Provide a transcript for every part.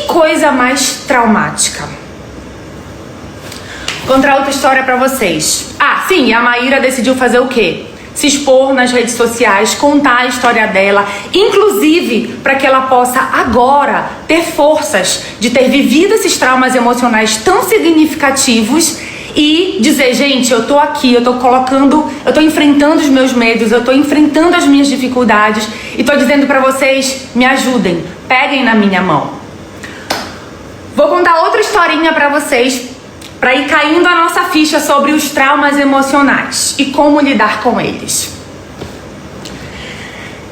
coisa mais traumática. Vou contar outra história pra vocês. Ah, sim, a Maíra decidiu fazer o quê? Se expor nas redes sociais, contar a história dela, inclusive para que ela possa agora ter forças de ter vivido esses traumas emocionais tão significativos e dizer, gente, eu tô aqui, eu tô enfrentando os meus medos, eu tô enfrentando as minhas dificuldades e tô dizendo para vocês, me ajudem, peguem na minha mão. Vou contar outra historinha para vocês, para ir caindo a nossa ficha sobre os traumas emocionais e como lidar com eles.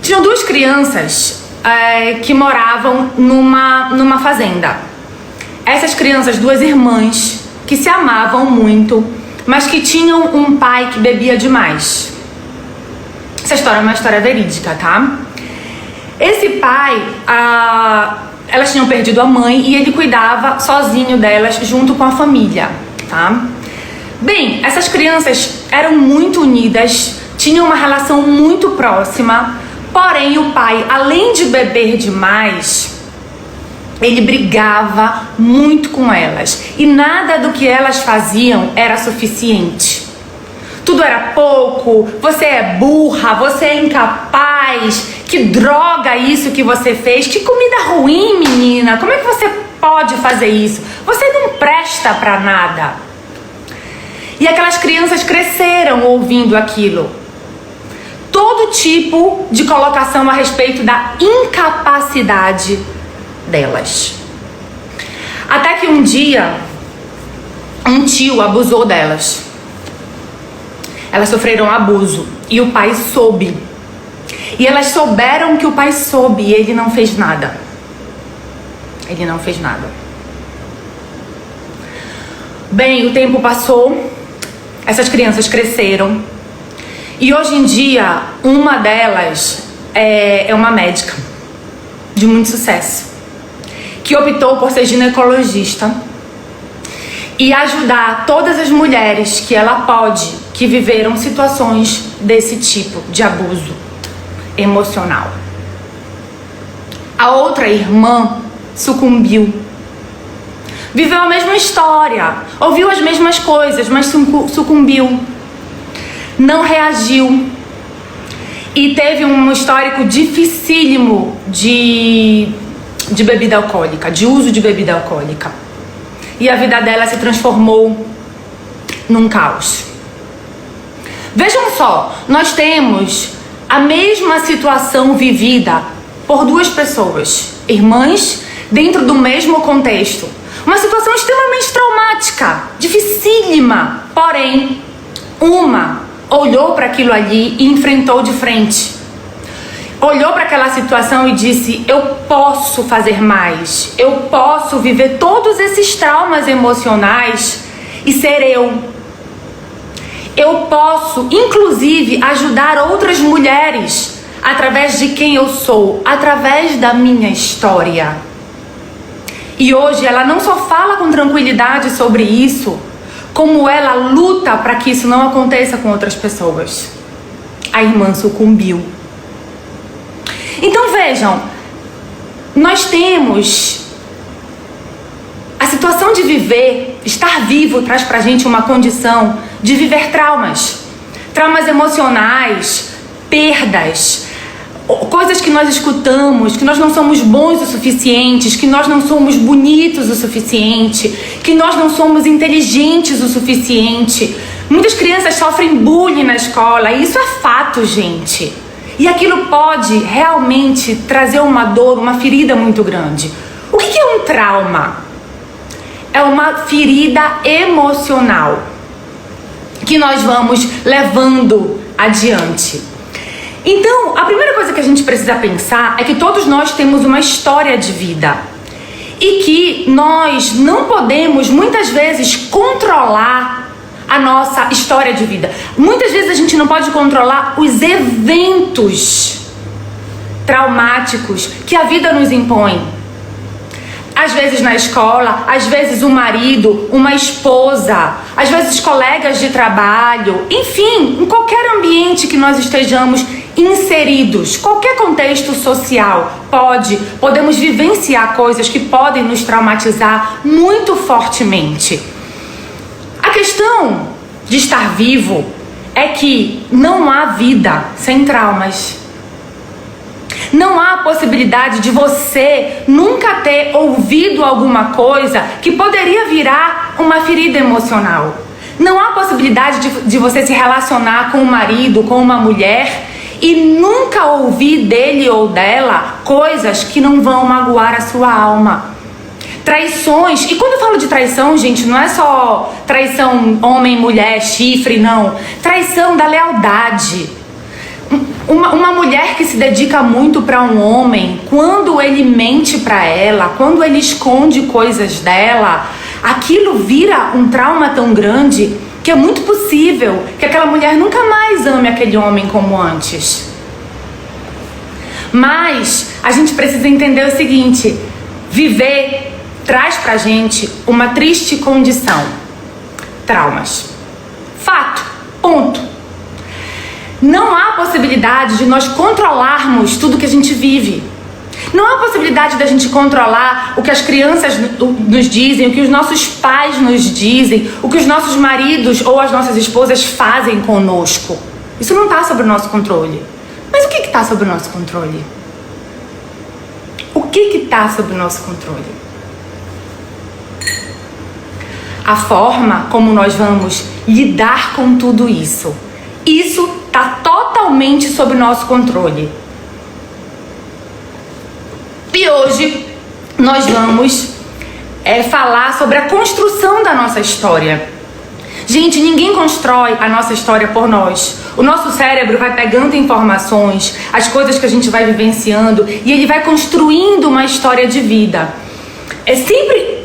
Tinham duas crianças que moravam numa fazenda. Essas crianças, duas irmãs, que se amavam muito, mas que tinham um pai que bebia demais. Essa história é uma história verídica, tá? Esse pai, elas tinham perdido a mãe e ele cuidava sozinho delas junto com a família, tá? Bem, essas crianças eram muito unidas, tinham uma relação muito próxima, porém o pai, além de beber demais, ele brigava muito com elas e nada do que elas faziam era suficiente. Tudo era pouco, você é burra, você é incapaz, que droga isso que você fez, que comida ruim, menina, como é que você pode fazer isso? Você não presta pra nada. E aquelas crianças cresceram ouvindo aquilo. Todo tipo de colocação a respeito da incapacidade delas. Até que um dia, um tio abusou delas. Elas sofreram abuso e o pai soube. E elas souberam que o pai soube e ele não fez nada. Ele não fez nada. Bem, o tempo passou, essas crianças cresceram e hoje em dia uma delas é uma médica de muito sucesso, que optou por ser ginecologista e ajudar todas as mulheres que ela pode, que viveram situações desse tipo de abuso emocional. A outra irmã sucumbiu. Viveu a mesma história, ouviu as mesmas coisas, mas sucumbiu. Não reagiu. E teve um histórico dificílimo de bebida alcoólica, de uso de bebida alcoólica. E a vida dela se transformou num caos. Vejam só, nós temos a mesma situação vivida por duas pessoas, irmãs, dentro do mesmo contexto. Uma situação extremamente traumática, dificílima, porém, uma olhou para aquilo ali e enfrentou de frente. Olhou para aquela situação e disse, eu posso fazer mais, eu posso viver todos esses traumas emocionais e ser eu. Eu posso, inclusive, ajudar outras mulheres através de quem eu sou, através da minha história. E hoje ela não só fala com tranquilidade sobre isso, como ela luta para que isso não aconteça com outras pessoas. A irmã sucumbiu. Então vejam, nós temos a situação de viver, estar vivo traz pra gente uma condição de viver traumas emocionais, perdas, coisas que nós escutamos, que nós não somos bons o suficientes, que nós não somos bonitos o suficiente, que nós não somos inteligentes o suficiente. Muitas crianças sofrem bullying na escola, e isso é fato, gente. E aquilo pode realmente trazer uma dor, uma ferida muito grande. O que é um trauma? É uma ferida emocional que nós vamos levando adiante. Então, a primeira coisa que a gente precisa pensar é que todos nós temos uma história de vida e que nós não podemos, muitas vezes, controlar a nossa história de vida. Muitas vezes a gente não pode controlar os eventos traumáticos que a vida nos impõe. Às vezes na escola, às vezes um marido, uma esposa, às vezes colegas de trabalho, enfim, em qualquer ambiente que nós estejamos inseridos, qualquer contexto social, podemos vivenciar coisas que podem nos traumatizar muito fortemente. A questão de estar vivo é que não há vida sem traumas. Não há possibilidade de você nunca ter ouvido alguma coisa que poderia virar uma ferida emocional. Não há possibilidade de você se relacionar com um marido, com uma mulher e nunca ouvir dele ou dela coisas que não vão magoar a sua alma. Traições, e quando eu falo de traição, gente, não é só traição homem, mulher, chifre, não. Traição da lealdade. Uma mulher que se dedica muito para um homem, quando ele mente para ela, quando ele esconde coisas dela, aquilo vira um trauma tão grande que é muito possível que aquela mulher nunca mais ame aquele homem como antes. Mas a gente precisa entender o seguinte: viver traz pra gente uma triste condição. Traumas. Fato. Ponto. Não há possibilidade de nós controlarmos tudo que a gente vive. Não há possibilidade da gente controlar o que as crianças nos dizem, o que os nossos pais nos dizem, o que os nossos maridos ou as nossas esposas fazem conosco. Isso não está sob o nosso controle. Mas o que está sob o nosso controle? O que está sob o nosso controle? A forma como nós vamos lidar com tudo isso. Isso está totalmente sob o nosso controle. E hoje nós vamos falar sobre a construção da nossa história. Gente, ninguém constrói a nossa história por nós. O nosso cérebro vai pegando informações, as coisas que a gente vai vivenciando, e ele vai construindo uma história de vida.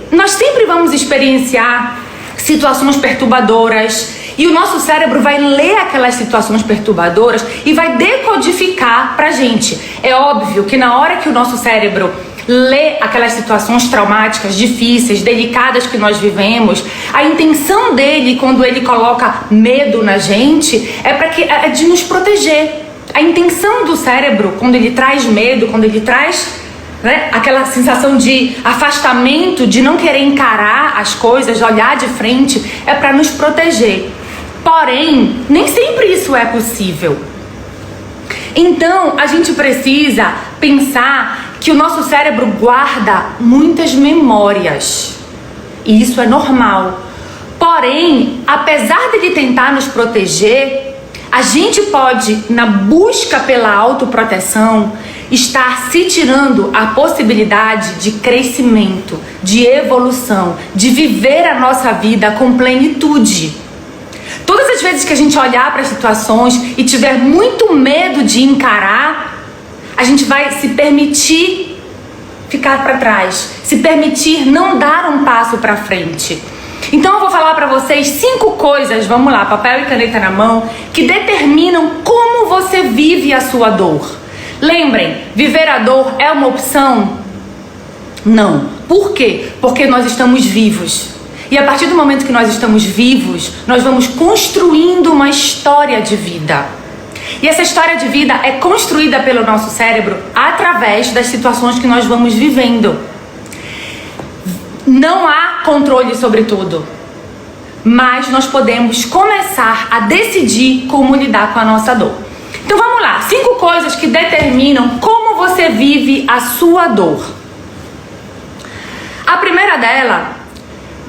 Nós sempre vamos experienciar situações perturbadoras, e o nosso cérebro vai ler aquelas situações perturbadoras e vai decodificar pra gente. É óbvio que na hora que o nosso cérebro lê aquelas situações traumáticas, difíceis, delicadas que nós vivemos, a intenção dele, quando ele coloca medo na gente, é de nos proteger. A intenção do cérebro, quando ele traz medo, quando ele traz aquela sensação de afastamento, de não querer encarar as coisas, olhar de frente, é para nos proteger. Porém, nem sempre isso é possível. Então, a gente precisa pensar que o nosso cérebro guarda muitas memórias. E isso é normal. Porém, apesar dele tentar nos proteger, a gente pode, na busca pela autoproteção, estar se tirando a possibilidade de crescimento, de evolução, de viver a nossa vida com plenitude. Todas as vezes que a gente olhar para as situações e tiver muito medo de encarar, a gente vai se permitir ficar para trás, se permitir não dar um passo para frente. Então eu vou falar para vocês 5 coisas, vamos lá, papel e caneta na mão, que determinam como você vive a sua dor. Lembrem, viver a dor é uma opção? Não. Por quê? Porque nós estamos vivos. E a partir do momento que nós estamos vivos, nós vamos construindo uma história de vida. E essa história de vida é construída pelo nosso cérebro através das situações que nós vamos vivendo. Não há controle sobre tudo, mas nós podemos começar a decidir como lidar com a nossa dor. Então vamos lá, 5 coisas que determinam como você vive a sua dor. A primeira dela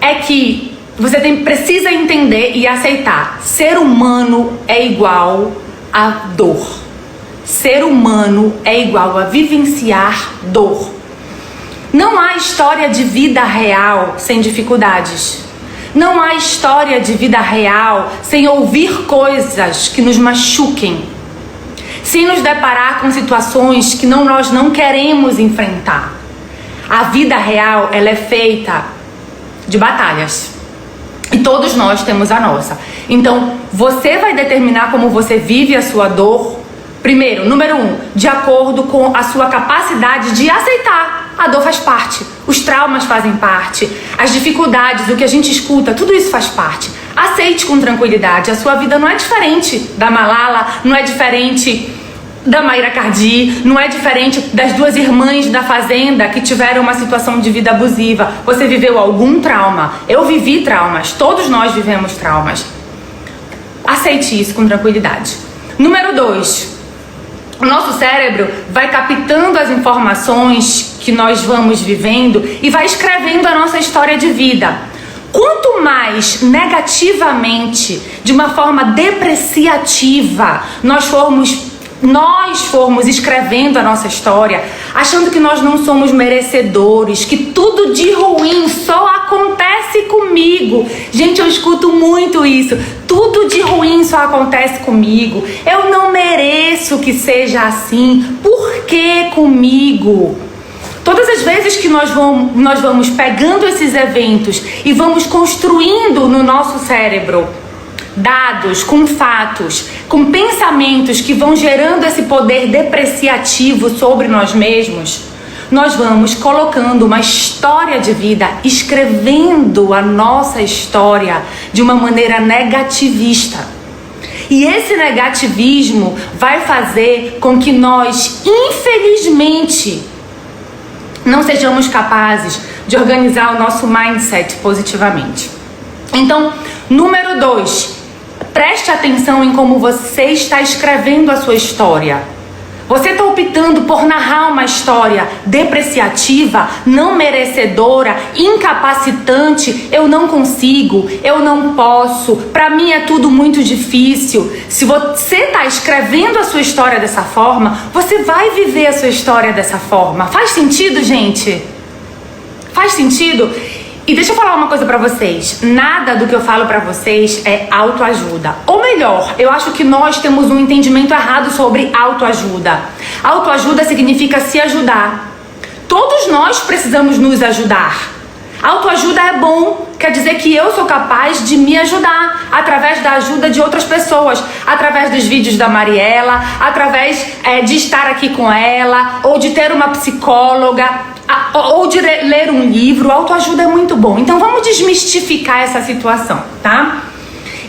é que você precisa entender e aceitar: ser humano é igual a dor. Ser humano é igual a vivenciar dor. Não há história de vida real sem dificuldades. Não há história de vida real sem ouvir coisas que nos machuquem, sem nos deparar com situações que nós não queremos enfrentar. A vida real, ela é feita de batalhas. E todos nós temos a nossa. Então, você vai determinar como você vive a sua dor. Primeiro, número 1, de acordo com a sua capacidade de aceitar. A dor faz parte, os traumas fazem parte, as dificuldades, o que a gente escuta, tudo isso faz parte. Aceite com tranquilidade. A sua vida não é diferente da Malala, não é diferente da Mayra Cardi, não é diferente das duas irmãs da Fazenda que tiveram uma situação de vida abusiva. Você viveu algum trauma? Eu vivi traumas, todos nós vivemos traumas. Aceite isso com tranquilidade. Número 2, o nosso cérebro vai captando as informações que nós vamos vivendo e vai escrevendo a nossa história de vida. Quanto mais negativamente, de uma forma depreciativa, nós formos escrevendo a nossa história, achando que nós não somos merecedores, que tudo de ruim só acontece comigo. Gente, eu escuto muito isso. Tudo de ruim só acontece comigo. Eu não mereço que seja assim. Por que comigo? Todas as vezes que nós vamos pegando esses eventos e vamos construindo no nosso cérebro dados, com fatos, com pensamentos que vão gerando esse poder depreciativo sobre nós mesmos, nós vamos colocando uma história de vida, escrevendo a nossa história de uma maneira negativista. E esse negativismo vai fazer com que nós, infelizmente, não sejamos capazes de organizar o nosso mindset positivamente. Então, número 2, preste atenção em como você está escrevendo a sua história. Você está optando por narrar uma história depreciativa, não merecedora, incapacitante, eu não consigo, eu não posso, para mim é tudo muito difícil. Se você está escrevendo a sua história dessa forma, você vai viver a sua história dessa forma. Faz sentido, gente? Faz sentido? E deixa eu falar uma coisa pra vocês. Nada do que eu falo pra vocês é autoajuda. Ou melhor, eu acho que nós temos um entendimento errado sobre autoajuda. Autoajuda significa se ajudar. Todos nós precisamos nos ajudar. Autoajuda é bom, quer dizer que eu sou capaz de me ajudar através da ajuda de outras pessoas, através dos vídeos da Mariela, através de estar aqui com ela, ou de ter uma psicóloga, ou de ler um livro. Autoajuda é muito bom. Então vamos desmistificar essa situação, tá?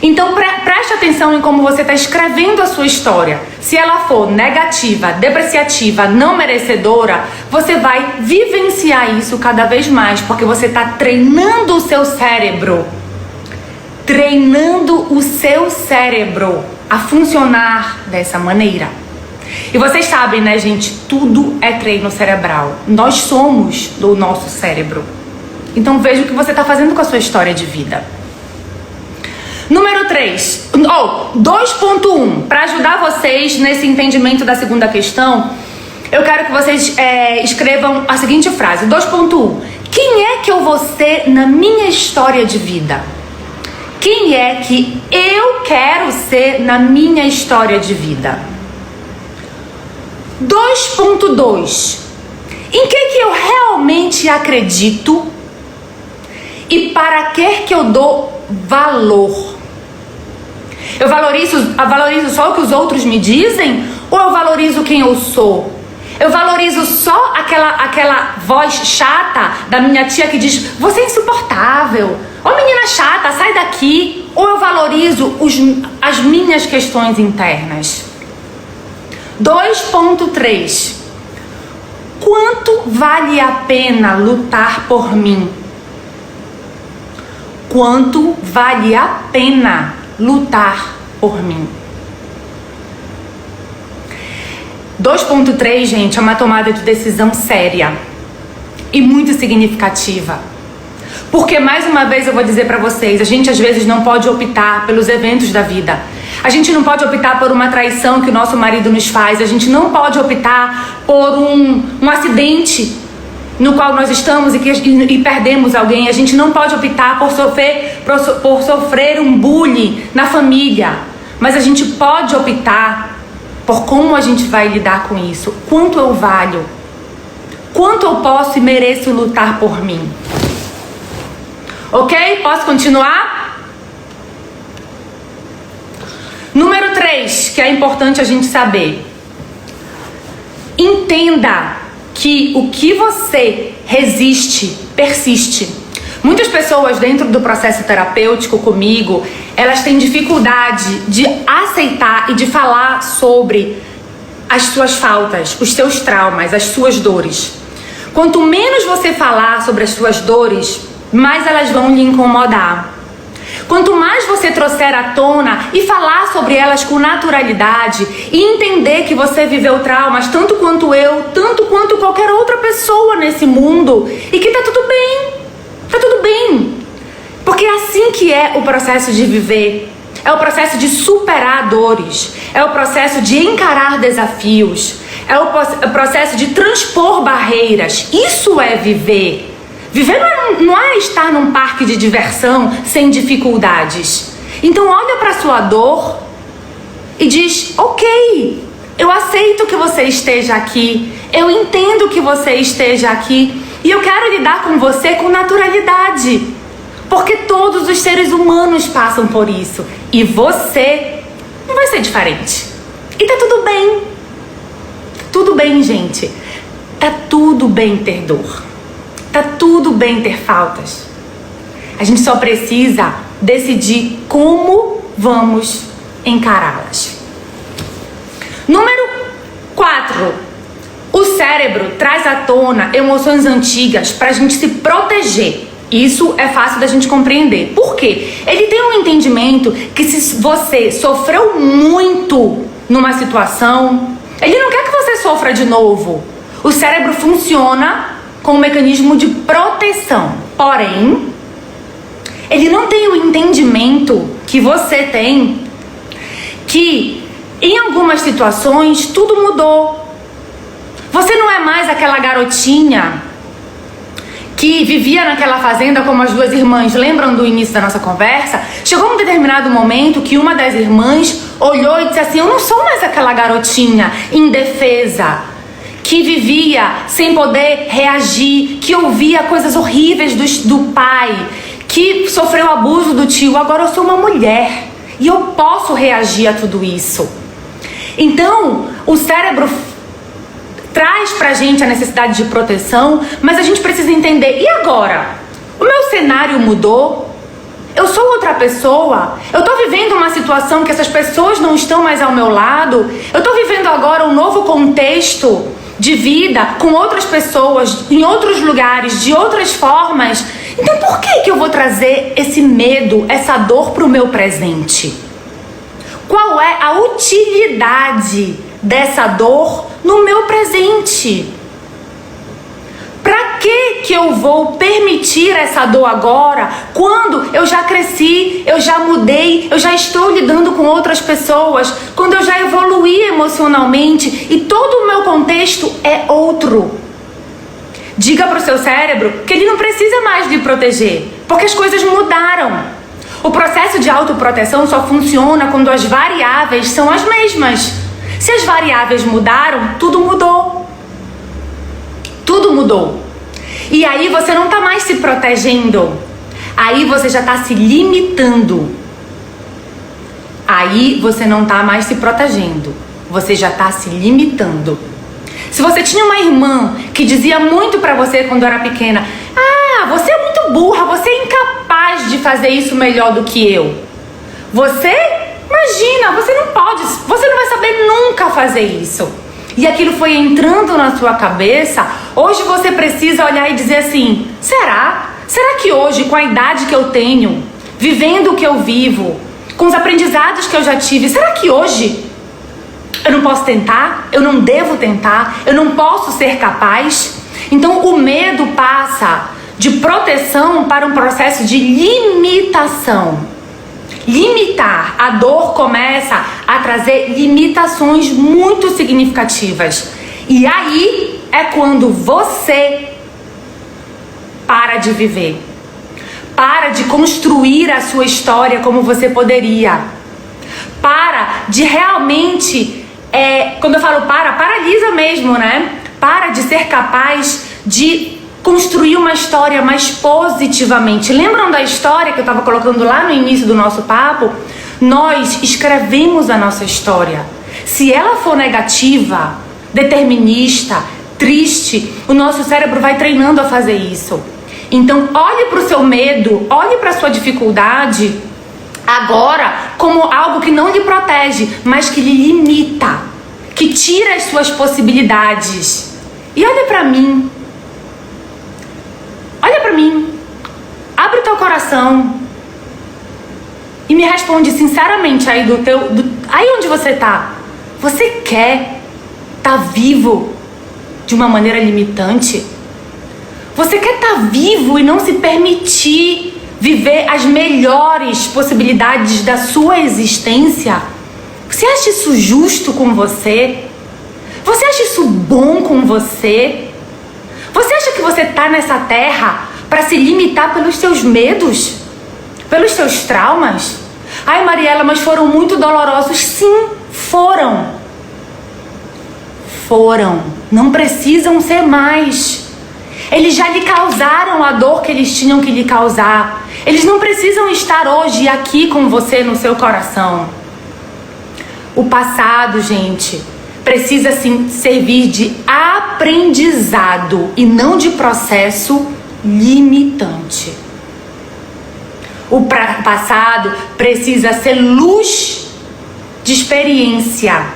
Então preste atenção em como você está escrevendo a sua história. Se ela for negativa, depreciativa, não merecedora, você vai vivenciar isso cada vez mais, porque você está treinando o seu cérebro. Treinando o seu cérebro a funcionar dessa maneira. E vocês sabem, né, gente? Tudo é treino cerebral. Nós somos do nosso cérebro. Então veja o que você está fazendo com a sua história de vida. Número 3, 2.1, para ajudar vocês nesse entendimento da segunda questão, eu quero que vocês escrevam a seguinte frase, 2.1, quem é que eu vou ser na minha história de vida? Quem é que eu quero ser na minha história de vida? 2.2, em que eu realmente acredito e para que eu dou valor? Eu valorizo só o que os outros me dizem? Ou eu valorizo quem eu sou? Eu valorizo só aquela voz chata da minha tia que diz, você é insuportável, ô menina chata, sai daqui. Ou eu valorizo as minhas questões internas? 2.3, quanto vale a pena lutar por mim? Quanto vale a pena lutar por mim? 2.3, gente, é uma tomada de decisão séria e muito significativa. Porque, mais uma vez, eu vou dizer pra vocês, a gente às vezes não pode optar pelos eventos da vida. A gente não pode optar por uma traição que o nosso marido nos faz. A gente não pode optar por um acidente no qual nós estamos e perdemos alguém. A gente não pode optar por sofrer um bullying na família. Mas a gente pode optar por como a gente vai lidar com isso. Quanto eu valho? Quanto eu posso e mereço lutar por mim? Ok? Posso continuar? Número 3, que é importante a gente saber. Entenda que o que você resiste, persiste. Muitas pessoas dentro do processo terapêutico comigo, elas têm dificuldade de aceitar e de falar sobre as suas faltas, os seus traumas, as suas dores. Quanto menos você falar sobre as suas dores, mais elas vão lhe incomodar. Quanto mais você trouxer à tona e falar sobre elas com naturalidade e entender que você viveu traumas tanto quanto eu, tanto quanto qualquer outra pessoa nesse mundo e que tá tudo bem, tá tudo bem. Porque é assim que é o processo de viver. É o processo de superar dores, é o processo de encarar desafios, é o processo de transpor barreiras. Isso é viver. Viver não é estar num parque de diversão sem dificuldades. Então olha para sua dor e diz: ok, eu aceito que você esteja aqui, eu entendo que você esteja aqui e eu quero lidar com você com naturalidade. Porque todos os seres humanos passam por isso. E você não vai ser diferente. E tá tudo bem. Tudo bem, gente. Tá tudo bem ter dor. Tá tudo bem ter faltas. A gente só precisa decidir como vamos encará-las. Número 4. O cérebro traz à tona emoções antigas pra gente se proteger. Isso é fácil da gente compreender. Por quê? Ele tem um entendimento que se você sofreu muito numa situação, ele não quer que você sofra de novo. O cérebro funciona com um mecanismo de proteção. Porém, ele não tem o entendimento que você tem que em algumas situações tudo mudou. Você não é mais aquela garotinha que vivia naquela fazenda como as duas irmãs. Lembram do início da nossa conversa? Chegou um determinado momento que uma das irmãs olhou e disse assim: eu não sou mais aquela garotinha indefesa, que vivia sem poder reagir, que ouvia coisas horríveis do pai, que sofreu abuso do tio. Agora eu sou uma mulher e eu posso reagir a tudo isso. Então, o cérebro traz pra gente a necessidade de proteção, mas a gente precisa entender: e agora? O meu cenário mudou? Eu sou outra pessoa? Eu tô vivendo uma situação que essas pessoas não estão mais ao meu lado? Eu tô vivendo agora um novo contexto de vida com outras pessoas, em outros lugares, de outras formas? Então por que eu vou trazer esse medo, essa dor pro meu presente? Qual é a utilidade dessa dor no meu presente? Pra que eu vou permitir essa dor agora, quando eu já cresci, eu já mudei, eu já estou lidando com outras pessoas, quando eu já evoluí emocionalmente e todo o meu contexto é outro? Diga pro seu cérebro que ele não precisa mais lhe proteger, porque as coisas mudaram. O processo de autoproteção só funciona quando as variáveis são as mesmas. Se as variáveis mudaram, tudo mudou. Tudo mudou. E aí você não está mais se protegendo. Aí você já está se limitando. Aí você não está mais se protegendo. Você já está se limitando. Se você tinha uma irmã que dizia muito pra você quando era pequena: ah, você é muito burra, você é incapaz de fazer isso melhor do que eu. Imagina, você não pode, você não vai saber nunca fazer isso. E aquilo foi entrando na sua cabeça. Hoje você precisa olhar e dizer assim: será? Será que hoje, com a idade que eu tenho, vivendo o que eu vivo, com os aprendizados que eu já tive, será que hoje eu não posso tentar? Eu não devo tentar? Eu não posso ser capaz? Então o medo passa de proteção para um processo de limitação. Limitar, a dor começa a trazer limitações muito significativas. E aí é quando você para de viver, para de construir a sua história como você poderia, para de realmente, quando eu falo paralisa mesmo, né? Para de ser capaz de construir uma história mais positivamente. Lembram da história que eu estava colocando lá no início do nosso papo? Nós escrevemos a nossa história. Se ela for negativa, determinista, triste, o nosso cérebro vai treinando a fazer isso. Então olhe para o seu medo, olhe para a sua dificuldade agora como algo que não lhe protege, mas que lhe limita, que tira as suas possibilidades. E olha pra mim. Olha pra mim. Abre o teu coração e me responde sinceramente aí aí onde você tá. Você quer tá vivo de uma maneira limitante? Você quer tá vivo e não se permitir viver as melhores possibilidades da sua existência? Você acha isso justo com você? Você acha isso bom com você? Você acha que você tá nessa terra para se limitar pelos seus medos? Pelos seus traumas? Ai, Mariela, mas foram muito dolorosos. Sim, foram. Foram. Não precisam ser mais. Eles já lhe causaram a dor que eles tinham que lhe causar. Eles não precisam estar hoje aqui com você no seu coração. O passado, gente, precisa sim servir de aprendizado e não de processo limitante. O passado precisa ser luz de experiência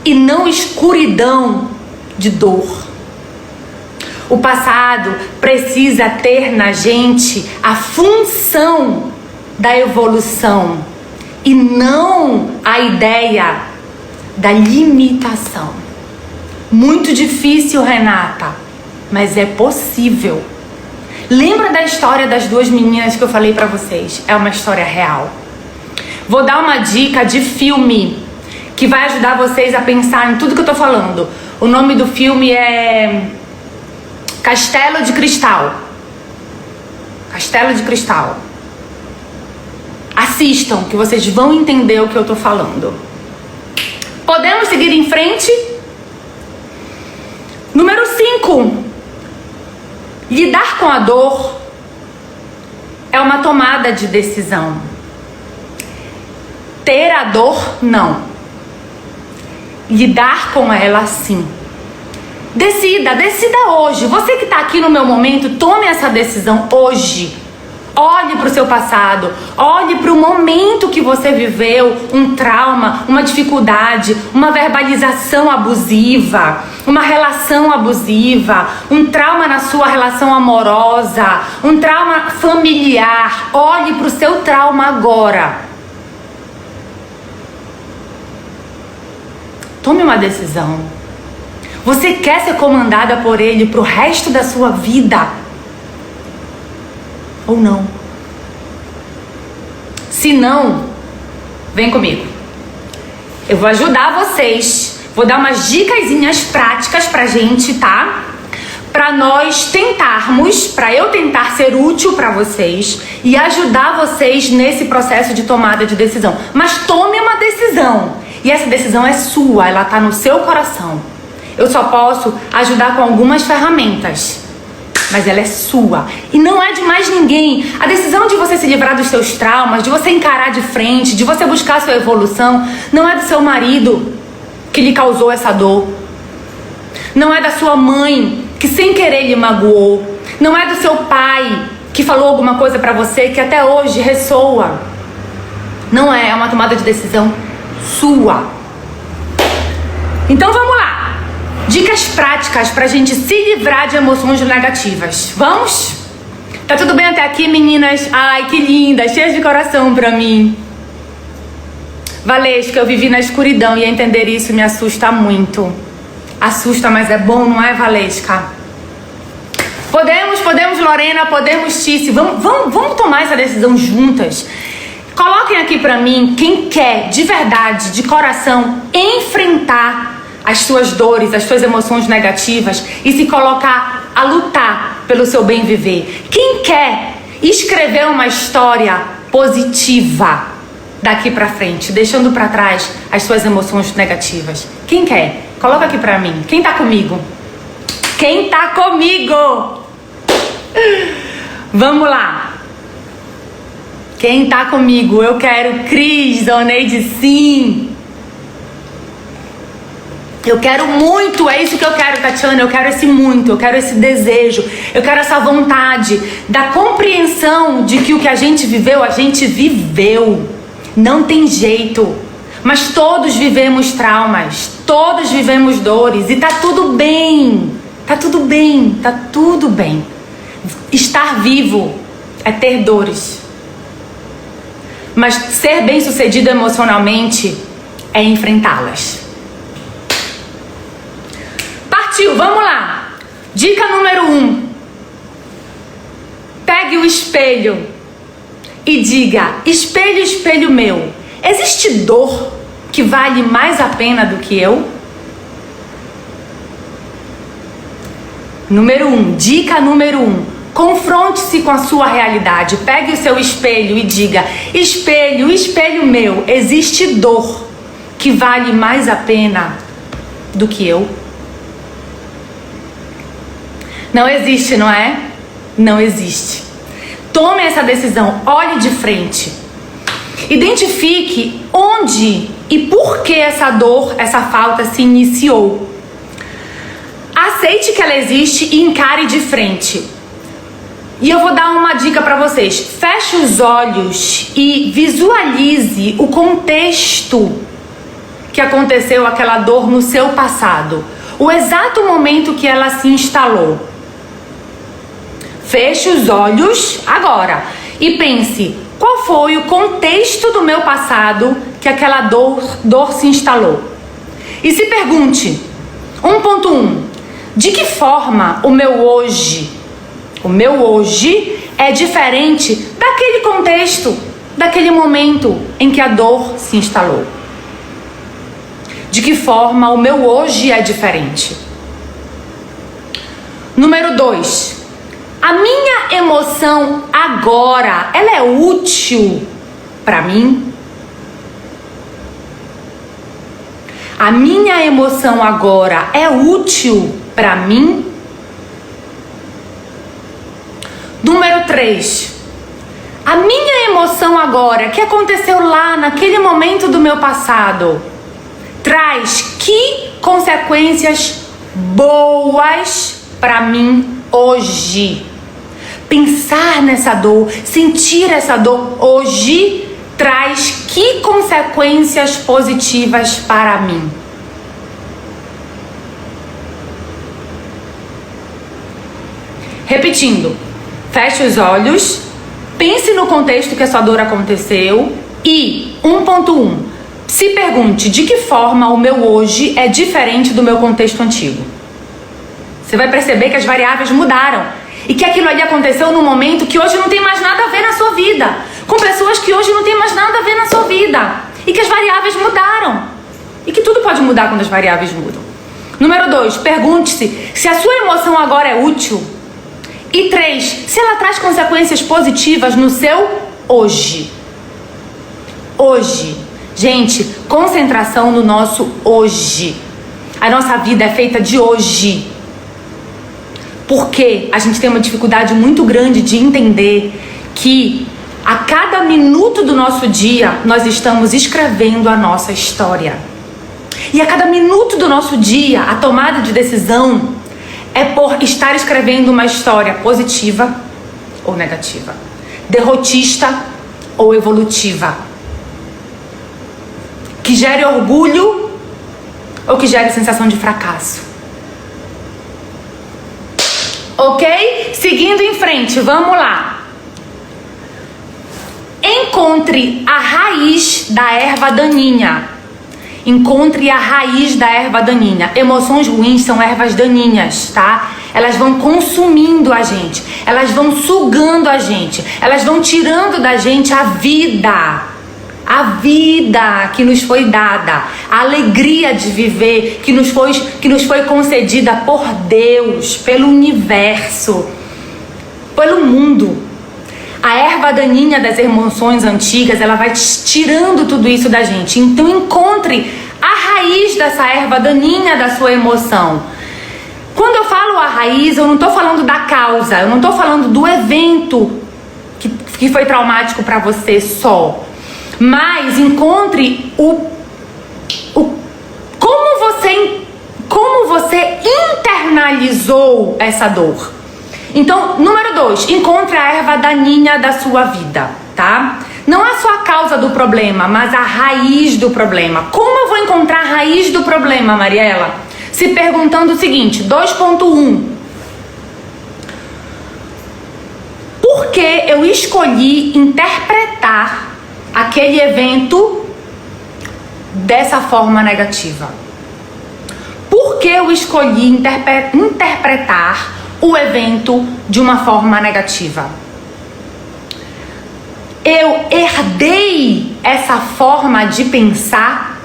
e não escuridão de dor. O passado precisa ter na gente a função da evolução e não a ideia da limitação. Muito difícil, Renata, mas é possível. Lembra da história das duas meninas que eu falei pra vocês? É uma história real. Vou dar uma dica de filme que vai ajudar vocês a pensar em tudo que eu tô falando. O nome do filme é Castelo de Cristal. Castelo de Cristal. Assistam, que vocês vão entender o que eu tô falando. Podemos seguir em frente? Número 5. Lidar com a dor é uma tomada de decisão. Ter a dor, não. Lidar com ela, sim. Decida hoje. Você que está aqui no meu momento, tome essa decisão hoje. Olhe para o seu passado, olhe para o momento que você viveu, um trauma, uma dificuldade, uma verbalização abusiva, uma relação abusiva, um trauma na sua relação amorosa, um trauma familiar. Olhe para o seu trauma agora. Tome uma decisão. Você quer ser comandada por ele para o resto da sua vida? Ou não? Se não, vem comigo. Eu vou ajudar vocês. Vou dar umas dicasinhas práticas pra gente, tá? Pra nós tentarmos, pra eu tentar ser útil pra vocês e ajudar vocês nesse processo de tomada de decisão. Mas tome uma decisão. E essa decisão é sua, ela tá no seu coração. Eu só posso ajudar com algumas ferramentas, mas ela é sua e não é de mais ninguém. A decisão de você se livrar dos seus traumas, de você encarar de frente, de você buscar a sua evolução, não é do seu marido que lhe causou essa dor, não é da sua mãe que sem querer lhe magoou, não é do seu pai que falou alguma coisa pra você que até hoje ressoa. Não é, é uma tomada de decisão sua. Então vamos lá. Dicas práticas pra gente se livrar de emoções negativas. Vamos? Tá tudo bem até aqui, meninas? Ai, que linda, cheias de coração pra mim. Valesca, eu vivi na escuridão e entender isso me assusta muito. Assusta, mas é bom, não é, Valesca? Podemos, Lorena, podemos, Tice. Vamos tomar essa decisão juntas. Coloquem aqui pra mim quem quer, de verdade, de coração, enfrentar as suas dores, as suas emoções negativas e se colocar a lutar pelo seu bem viver. Quem quer escrever uma história positiva daqui pra frente, deixando pra trás as suas emoções negativas? Quem quer? Coloca aqui pra mim. Quem tá comigo? Quem tá comigo? Vamos lá. Quem tá comigo? Eu quero Cris, Doneide, sim. Eu quero muito, é isso que eu quero, Tatiana, eu quero esse muito, eu quero esse desejo, eu quero essa vontade da compreensão de que o que a gente viveu, não tem jeito. Mas todos vivemos traumas, todos vivemos dores e tá tudo bem. Tá tudo bem, tá tudo bem. Estar vivo é ter dores. Mas ser bem-sucedido emocionalmente é enfrentá-las. Partiu, vamos lá. Dica número 1. Pegue o espelho e diga: espelho, espelho meu, existe dor que vale mais a pena do que eu? Número 1, dica número 1. Confronte-se com a sua realidade. Pegue o seu espelho e diga: espelho, espelho meu, existe dor que vale mais a pena do que eu? Não existe, não é? Não existe. Tome essa decisão, olhe de frente. Identifique onde e por que essa dor, essa falta se iniciou. Aceite que ela existe e encare de frente. E eu vou dar uma dica para vocês. Feche os olhos e visualize o contexto que aconteceu aquela dor no seu passado. O exato momento que ela se instalou. Feche os olhos agora e pense: qual foi o contexto do meu passado que aquela dor se instalou? E se pergunte: 1.1 de que forma o meu hoje é diferente daquele contexto, daquele momento em que a dor se instalou? De que forma o meu hoje é diferente? Número 2. A minha emoção agora, ela é útil para mim? A minha emoção agora é útil para mim? Número 3. A minha emoção agora, que aconteceu lá naquele momento do meu passado, traz que consequências boas para mim hoje? Pensar nessa dor, sentir essa dor hoje traz que consequências positivas para mim? Repetindo, feche os olhos, pense no contexto que a sua dor aconteceu e 1.1, se pergunte: de que forma o meu hoje é diferente do meu contexto antigo? Você vai perceber que as variáveis mudaram. E que aquilo ali aconteceu num momento que hoje não tem mais nada a ver na sua vida. Com pessoas que hoje não tem mais nada a ver na sua vida. E que as variáveis mudaram. E que tudo pode mudar quando as variáveis mudam. Número 2, pergunte-se se a sua emoção agora é útil. E 3, se ela traz consequências positivas no seu hoje. Hoje. Gente, concentração no nosso hoje. A nossa vida é feita de hoje. Porque a gente tem uma dificuldade muito grande de entender que a cada minuto do nosso dia nós estamos escrevendo a nossa história. E a cada minuto do nosso dia a tomada de decisão é por estar escrevendo uma história positiva ou negativa, derrotista ou evolutiva, que gere orgulho ou que gere sensação de fracasso. Ok? Seguindo em frente, vamos lá. Encontre a raiz da erva daninha. Encontre a raiz da erva daninha. Emoções ruins são ervas daninhas, tá? Elas vão consumindo a gente. Elas vão sugando a gente. Elas vão tirando da gente a vida. A vida que nos foi dada, a alegria de viver que nos foi concedida por Deus, pelo universo, pelo mundo. A erva daninha das emoções antigas, ela vai tirando tudo isso da gente. Então encontre a raiz dessa erva daninha da sua emoção. Quando eu falo a raiz, eu não estou falando da causa, eu não estou falando do evento que foi traumático para você só. Mas encontre como você internalizou essa dor. Então, número 2, encontre a erva daninha da sua vida, tá? Não é só a causa do problema, mas a raiz do problema. Como eu vou encontrar a raiz do problema, Mariela? Se perguntando o seguinte, 2.1. Por que eu escolhi interpretar aquele evento dessa forma negativa? Por que eu escolhi interpretar o evento de uma forma negativa? Eu herdei essa forma de pensar?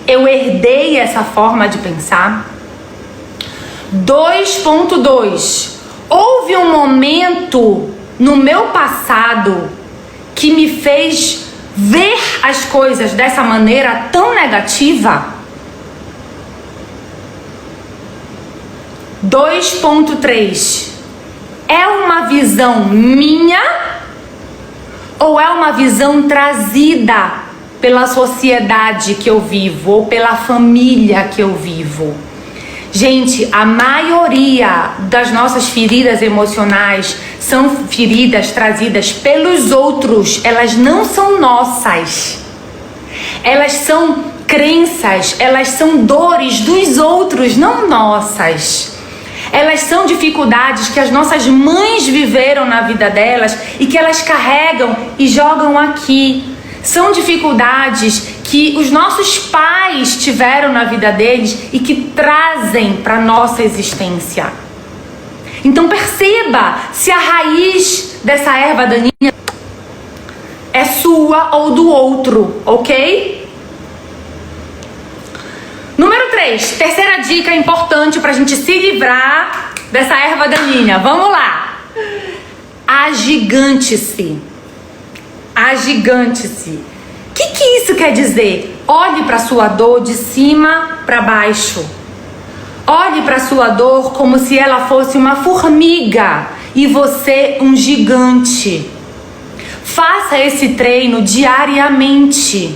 Eu herdei essa forma de pensar? 2.2. Houve um momento no meu passado que me fez ver as coisas dessa maneira tão negativa? 2.3. É uma visão minha ou é uma visão trazida pela sociedade que eu vivo ou pela família que eu vivo? Gente, a maioria das nossas feridas emocionais são feridas trazidas pelos outros. Elas não são nossas. Elas são crenças, elas são dores dos outros, não nossas. Elas são dificuldades que as nossas mães viveram na vida delas e que elas carregam e jogam aqui. São dificuldades que os nossos pais tiveram na vida deles e que trazem para a nossa existência. Então perceba se a raiz dessa erva daninha é sua ou do outro, ok? Número 3, terceira dica importante para a gente se livrar dessa erva daninha. Vamos lá. Agigante-se. Agigante-se. O que isso quer dizer? Olhe para sua dor de cima para baixo. Olhe para sua dor como se ela fosse uma formiga e você um gigante. Faça esse treino diariamente.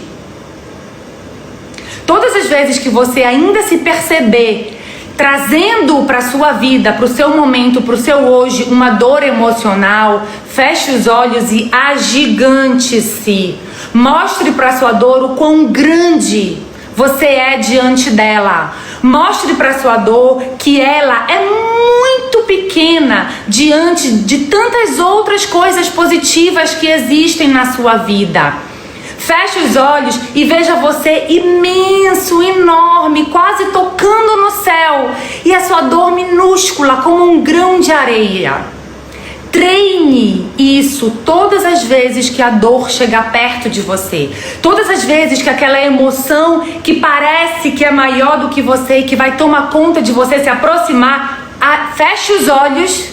Todas as vezes que você ainda se perceber trazendo para sua vida, para o seu momento, para o seu hoje, uma dor emocional, feche os olhos e agigante-se. Mostre para sua dor o quão grande você é diante dela. Mostre para sua dor que ela é muito pequena diante de tantas outras coisas positivas que existem na sua vida. Feche os olhos e veja você imenso, enorme, quase tocando no céu. E a sua dor minúscula como um grão de areia. Treine isso todas as vezes que a dor chegar perto de você. Todas as vezes que aquela emoção que parece que é maior do que você e que vai tomar conta de você se aproximar, feche os olhos,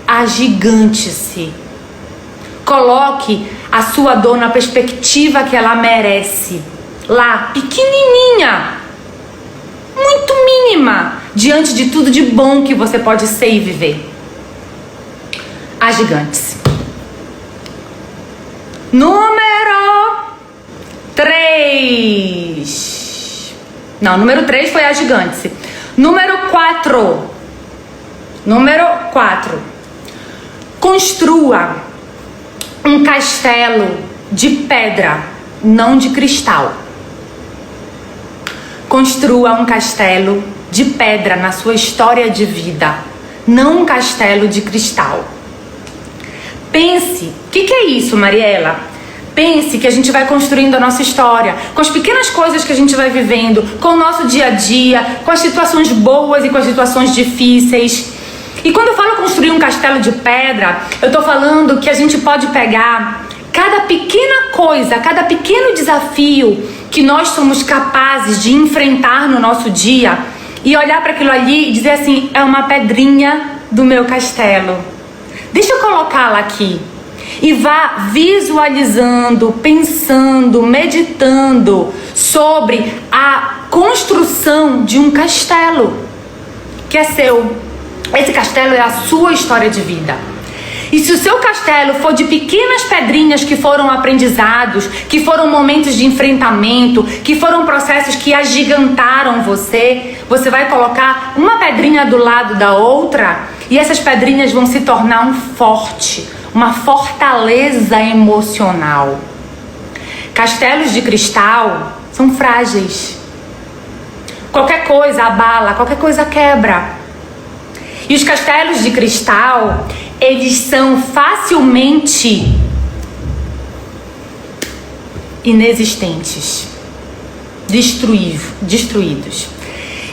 agigante-se. Coloque a sua dor na perspectiva que ela merece. Lá, pequenininha, muito mínima, diante de tudo de bom que você pode ser e viver. Agigante-se. Número 3. Não, número 3 foi agigante-se. Número 4. Construa um castelo de pedra, não de cristal. Construa um castelo de pedra na sua história de vida, não um castelo de cristal. Pense, o que é isso, Mariela? Pense que a gente vai construindo a nossa história, com as pequenas coisas que a gente vai vivendo, com o nosso dia a dia, com as situações boas e com as situações difíceis. E quando eu falo construir um castelo de pedra, eu tô falando que a gente pode pegar cada pequena coisa, cada pequeno desafio que nós somos capazes de enfrentar no nosso dia e olhar para aquilo ali e dizer assim, é uma pedrinha do meu castelo. Deixa eu colocá-la aqui. E vá visualizando, pensando, meditando sobre a construção de um castelo que é seu. Esse castelo é a sua história de vida. E se o seu castelo for de pequenas pedrinhas que foram aprendizados, que foram momentos de enfrentamento, que foram processos que agigantaram você, você vai colocar uma pedrinha do lado da outra e essas pedrinhas vão se tornar um forte, uma fortaleza emocional. Castelos de cristal são frágeis. Qualquer coisa abala, qualquer coisa quebra. E os castelos de cristal, eles são facilmente inexistentes, destruídos.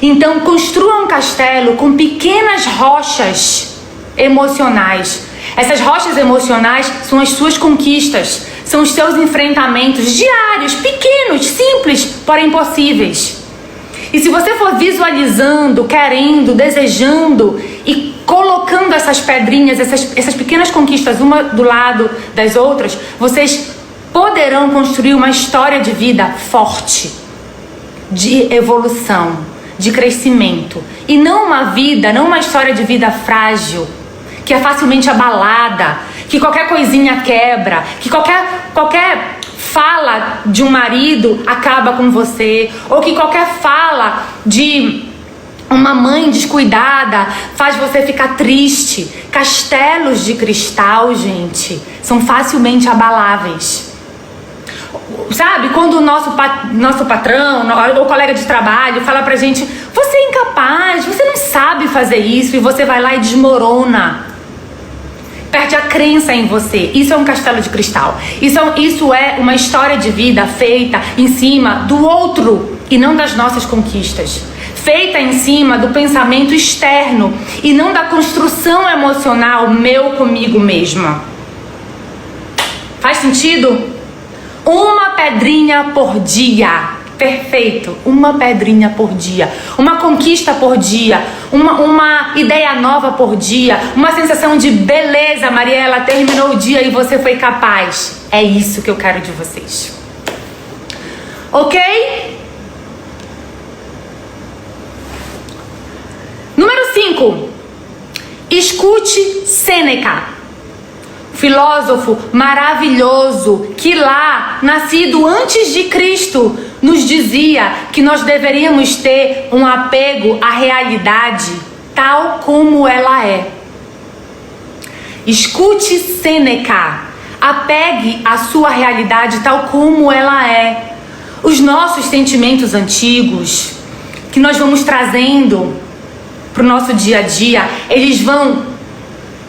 Então, construa um castelo com pequenas rochas emocionais. Essas rochas emocionais são as suas conquistas, são os seus enfrentamentos diários, pequenos, simples, porém possíveis. E se você for visualizando, querendo, desejando e colocando essas pedrinhas, essas pequenas conquistas uma do lado das outras, vocês poderão construir uma história de vida forte, de evolução, de crescimento. E não uma história de vida frágil, que é facilmente abalada, que qualquer coisinha quebra, que qualquer fala de um marido acaba com você, ou que qualquer fala de uma mãe descuidada faz você ficar triste. Castelos de cristal, gente, são facilmente abaláveis. Sabe, quando o nosso patrão ou colega de trabalho fala pra gente: você é incapaz, você não sabe fazer isso, e você vai lá e desmorona, perde a crença em você. Isso é um castelo de cristal. Isso é uma história de vida feita em cima do outro e não das nossas conquistas. Feita em cima do pensamento externo e não da construção emocional meu comigo mesma. Faz sentido? Uma pedrinha por dia. Perfeito. Uma pedrinha por dia. Uma conquista por dia. Uma ideia nova por dia. Uma sensação de beleza, Mariela, terminou o dia e você foi capaz. É isso que eu quero de vocês. Ok? Número 5. Escute Sêneca. Filósofo maravilhoso que lá, nascido antes de Cristo, nos dizia que nós deveríamos ter um apego à realidade tal como ela é. Escute Sêneca. Apegue a sua realidade tal como ela é. Os nossos sentimentos antigos que nós vamos trazendo para o nosso dia a dia, eles vão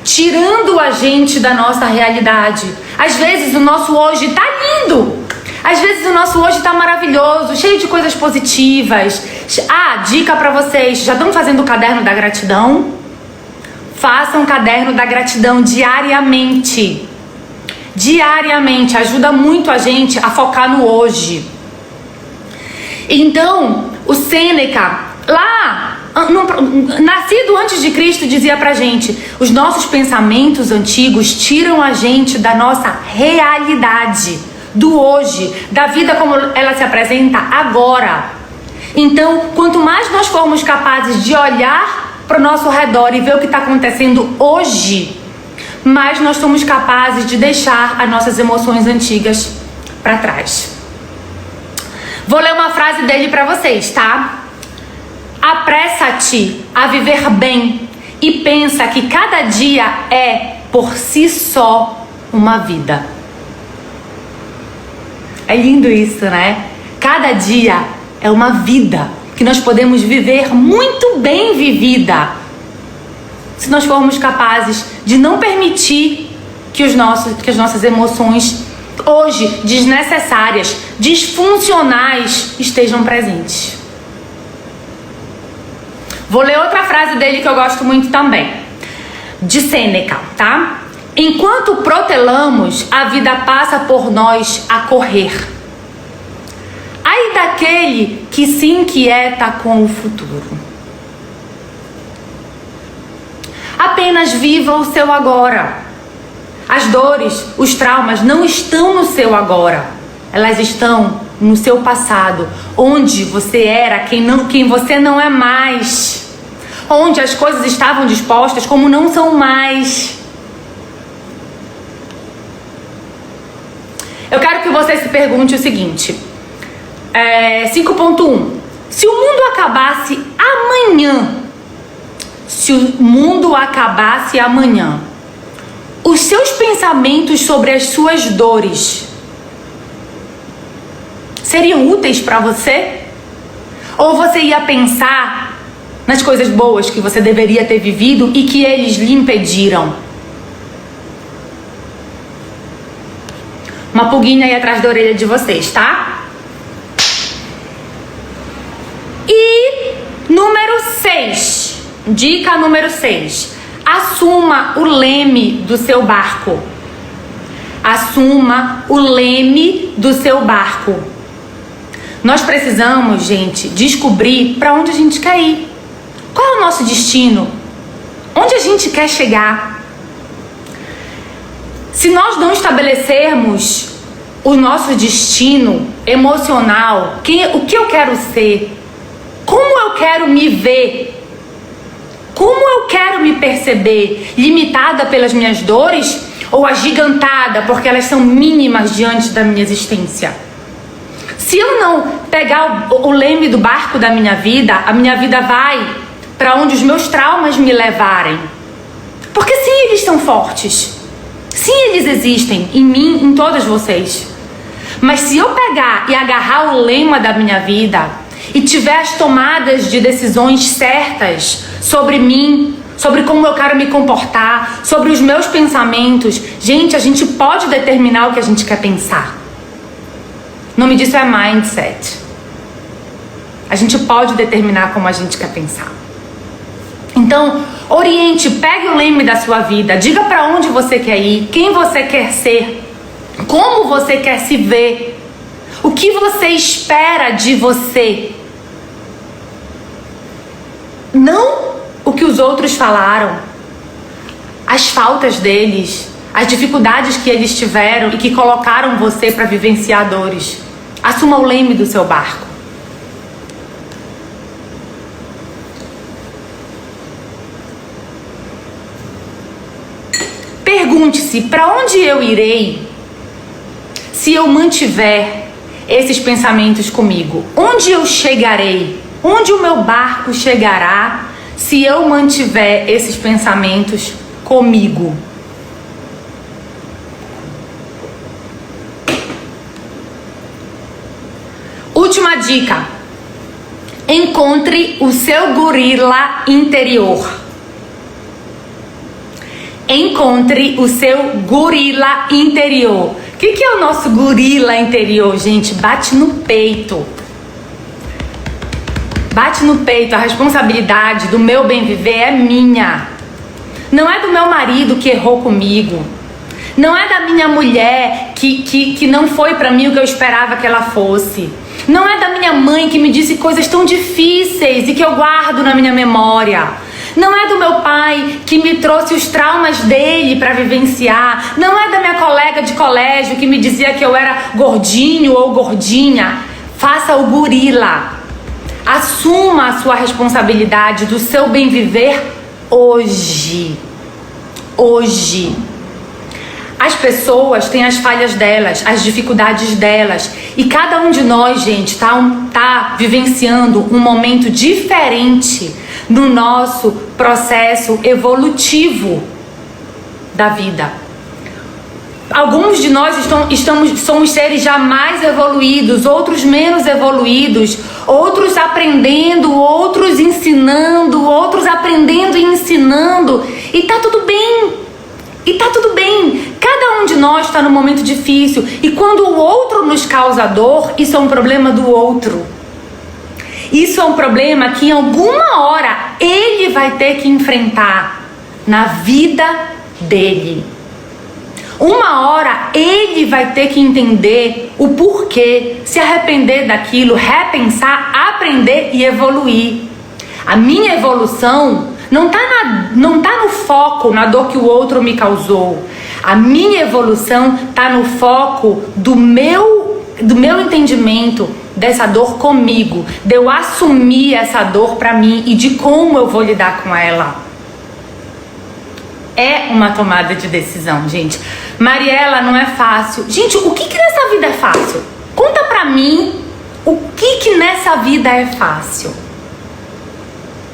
tirando a gente da nossa realidade. Às vezes o nosso hoje tá lindo, às vezes o nosso hoje tá maravilhoso, cheio de coisas positivas. Dica para vocês: já estão fazendo o caderno da gratidão? Façam o caderno da gratidão diariamente. Diariamente, ajuda muito a gente a focar no hoje. Então, o Sêneca, lá nascido antes de Cristo, dizia pra gente: os nossos pensamentos antigos tiram a gente da nossa realidade, do hoje, da vida como ela se apresenta agora. Então, quanto mais nós formos capazes de olhar para o nosso redor e ver o que está acontecendo hoje, mais nós somos capazes de deixar as nossas emoções antigas para trás. Vou ler uma frase dele para vocês, tá? Apressa-te a viver bem e pensa que cada dia é, por si só, uma vida. É lindo isso, né? Cada dia é uma vida que nós podemos viver muito bem vivida, se nós formos capazes de não permitir que as nossas emoções hoje desnecessárias, disfuncionais, estejam presentes. Vou ler outra frase dele que eu gosto muito também, de Sêneca, tá? Enquanto protelamos, a vida passa por nós a correr. Ai daquele que se inquieta com o futuro. Apenas viva o seu agora. As dores, os traumas não estão no seu agora. Elas estão no seu passado, onde você era quem você não é mais. Onde as coisas estavam dispostas como não são mais. Eu quero que você se pergunte o seguinte. 5.1. Se o mundo acabasse amanhã, os seus pensamentos sobre as suas dores seriam úteis para você? Ou você ia pensar nas coisas boas que você deveria ter vivido e que eles lhe impediram? Uma pulguinha aí atrás da orelha de vocês, tá? E número 6. Dica número 6. Assuma o leme do seu barco. Assuma o leme do seu barco. Nós precisamos, gente, descobrir para onde a gente quer ir. Qual é o nosso destino? Onde a gente quer chegar? Se nós não estabelecermos o nosso destino emocional, o que eu quero ser, como eu quero me ver, como eu quero me perceber, limitada pelas minhas dores ou agigantada porque elas são mínimas diante da minha existência? Se eu não pegar o leme do barco da minha vida, a minha vida vai para onde os meus traumas me levarem. Porque sim, eles são fortes. Sim, eles existem em mim, em todas vocês. Mas se eu pegar e agarrar o lema da minha vida e tiver as tomadas de decisões certas sobre mim, sobre como eu quero me comportar, sobre os meus pensamentos, gente, a gente pode determinar o que a gente quer pensar. O nome disso é mindset. A gente pode determinar como a gente quer pensar. Então, oriente, pegue o leme da sua vida, diga para onde você quer ir, quem você quer ser, como você quer se ver, o que você espera de você. Não o que os outros falaram, as faltas deles, as dificuldades que eles tiveram e que colocaram você para vivenciar dores. Assuma o leme do seu barco. Pergunte-se, para onde eu irei se eu mantiver esses pensamentos comigo? Onde eu chegarei? Onde o meu barco chegará se eu mantiver esses pensamentos comigo? Última dica. Encontre o seu gorila interior. Encontre o seu gorila interior. O que é o nosso gorila interior, gente? Bate no peito. Bate no peito. A responsabilidade do meu bem viver é minha. Não é do meu marido que errou comigo. Não é da minha mulher que não foi pra mim o que eu esperava que ela fosse. Não é da minha mãe que me disse coisas tão difíceis e que eu guardo na minha memória. Não é do meu pai que me trouxe os traumas dele para vivenciar. Não é da minha colega de colégio que me dizia que eu era gordinho ou gordinha. Faça o gorila. Assuma a sua responsabilidade do seu bem viver hoje. Hoje. As pessoas têm as falhas delas, as dificuldades delas. E cada um de nós, gente, tá vivenciando um momento diferente no nosso processo evolutivo da vida. Alguns de nós somos seres já mais evoluídos, outros menos evoluídos, outros aprendendo, outros ensinando, outros aprendendo e ensinando. E tá tudo bem. E tá tudo bem. Cada um de nós está num momento difícil. E quando o outro nos causa dor, isso é um problema do outro. Isso é um problema que em alguma hora ele vai ter que enfrentar na vida dele. Uma hora ele vai ter que entender o porquê, se arrepender daquilo, repensar, aprender e evoluir. A minha evolução não tá no foco na dor que o outro me causou. A minha evolução tá no foco do meu entendimento dessa dor comigo, de eu assumir essa dor pra mim e de como eu vou lidar com ela. É uma tomada de decisão, gente. Mariela, não é fácil. Gente, o que nessa vida é fácil? Conta pra mim o que nessa vida é fácil.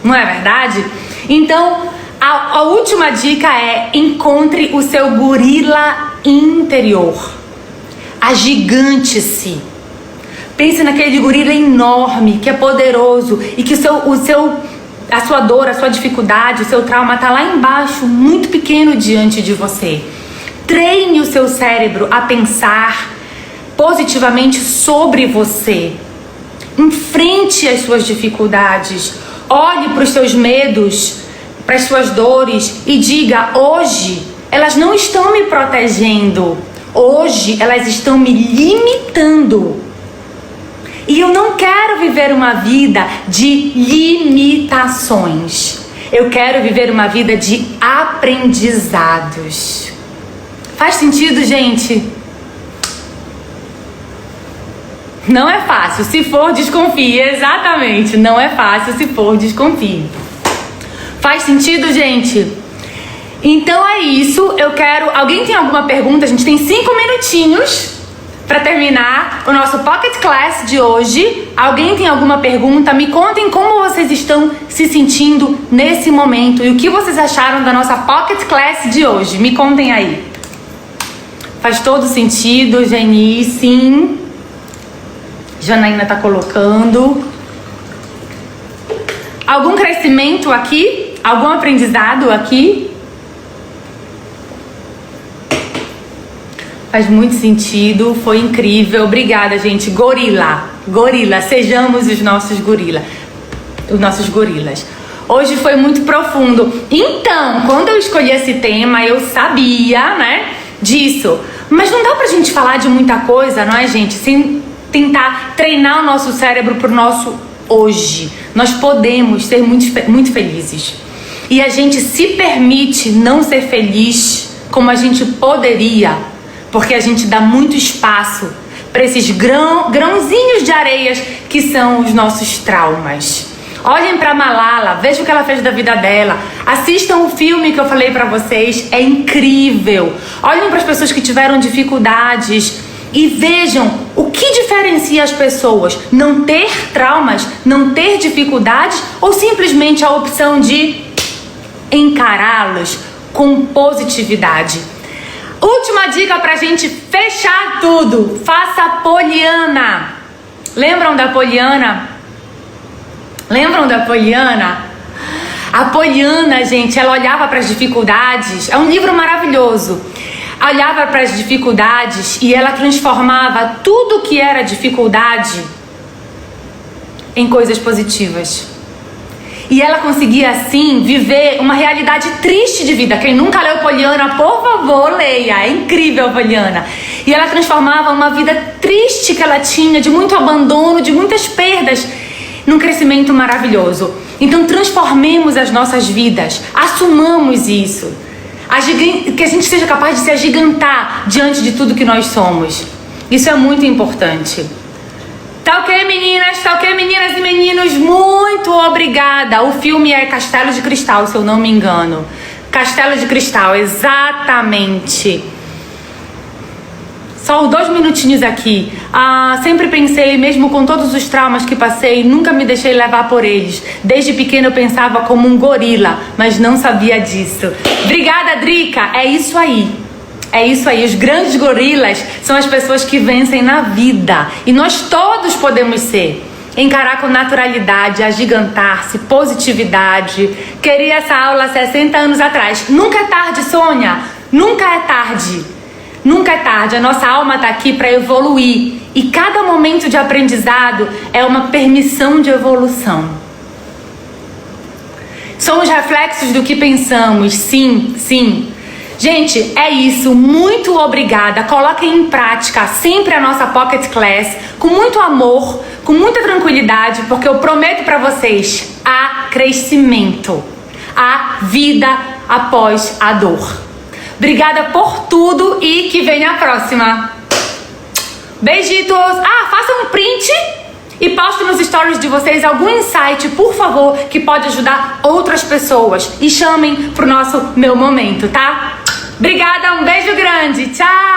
Não é verdade? Então, A última dica é: encontre o seu gorila interior. Agigante-se. Pense naquele gorila enorme, que é poderoso e que a sua dor, a sua dificuldade, o seu trauma está lá embaixo, muito pequeno diante de você. Treine o seu cérebro a pensar positivamente sobre você. Enfrente as suas dificuldades. Olhe para os seus medos, para as suas dores e diga: hoje elas não estão me protegendo. Hoje elas estão me limitando. E eu não quero viver uma vida de limitações. Eu quero viver uma vida de aprendizados. Faz sentido, gente? Não é fácil. Se for, desconfie. Exatamente. Não é fácil. Se for, desconfie. Faz sentido, gente? Então é isso. Eu quero... Alguém tem alguma pergunta? A gente tem 5 minutinhos para terminar o nosso Pocket Class de hoje. Alguém tem alguma pergunta? Me contem como vocês estão se sentindo nesse momento e o que vocês acharam da nossa Pocket Class de hoje. Me contem aí. Faz todo sentido, Geni, sim. Janaína tá colocando. Algum crescimento aqui? Algum aprendizado aqui? Faz muito sentido, foi incrível. Obrigada, gente. Gorila, sejamos os nossos gorilas. Hoje foi muito profundo. Então, quando eu escolhi esse tema, eu sabia, né, disso. Mas não dá pra gente falar de muita coisa, não é, gente? Sem tentar treinar o nosso cérebro pro nosso hoje. Nós podemos ser muito felizes. E a gente se permite não ser feliz como a gente poderia, porque a gente dá muito espaço para esses grãozinhos de areias que são os nossos traumas. Olhem para Malala, vejam o que ela fez da vida dela. Assistam o filme que eu falei para vocês, é incrível. Olhem para as pessoas que tiveram dificuldades e vejam o que diferencia as pessoas. Não ter traumas, não ter dificuldades ou simplesmente a opção de encará-los com positividade. Última dica pra gente fechar tudo. Faça a Poliana. Lembram da Poliana? A Poliana, gente, ela olhava para as dificuldades. É um livro maravilhoso. Olhava para as dificuldades e ela transformava tudo que era dificuldade em coisas positivas. E ela conseguia, assim, viver uma realidade triste de vida. Quem nunca leu Poliana, por favor, leia. É incrível, Poliana. E ela transformava uma vida triste que ela tinha, de muito abandono, de muitas perdas, num crescimento maravilhoso. Então, transformemos as nossas vidas. Assumamos isso. Que a gente seja capaz de se agigantar diante de tudo que nós somos. Isso é muito importante. Tá ok, meninas? Tá ok, meninas e meninos? Muito obrigada. O filme é Castelo de Cristal, se eu não me engano. Castelo de Cristal, exatamente. Só 2 minutinhos aqui. Sempre pensei, mesmo com todos os traumas que passei, nunca me deixei levar por eles. Desde pequena eu pensava como um gorila, mas não sabia disso. Obrigada, Drica. É isso aí. É isso aí, os grandes gorilas são as pessoas que vencem na vida. E nós todos podemos ser. Encarar com naturalidade, agigantar-se, positividade. Queria essa aula 60 anos atrás. Nunca é tarde, Sônia. Nunca é tarde. Nunca é tarde. A nossa alma está aqui para evoluir. E cada momento de aprendizado é uma permissão de evolução. Somos reflexos do que pensamos. Sim, sim. Gente, é isso. Muito obrigada. Coloquem em prática sempre a nossa Pocket Class com muito amor, com muita tranquilidade, porque eu prometo para vocês, há crescimento, há vida após a dor. Obrigada por tudo e que venha a próxima. Beijitos. Façam um print e postem nos stories de vocês algum insight, por favor, que pode ajudar outras pessoas. E chamem pro nosso Meu Momento, tá? Obrigada, um beijo grande. Tchau!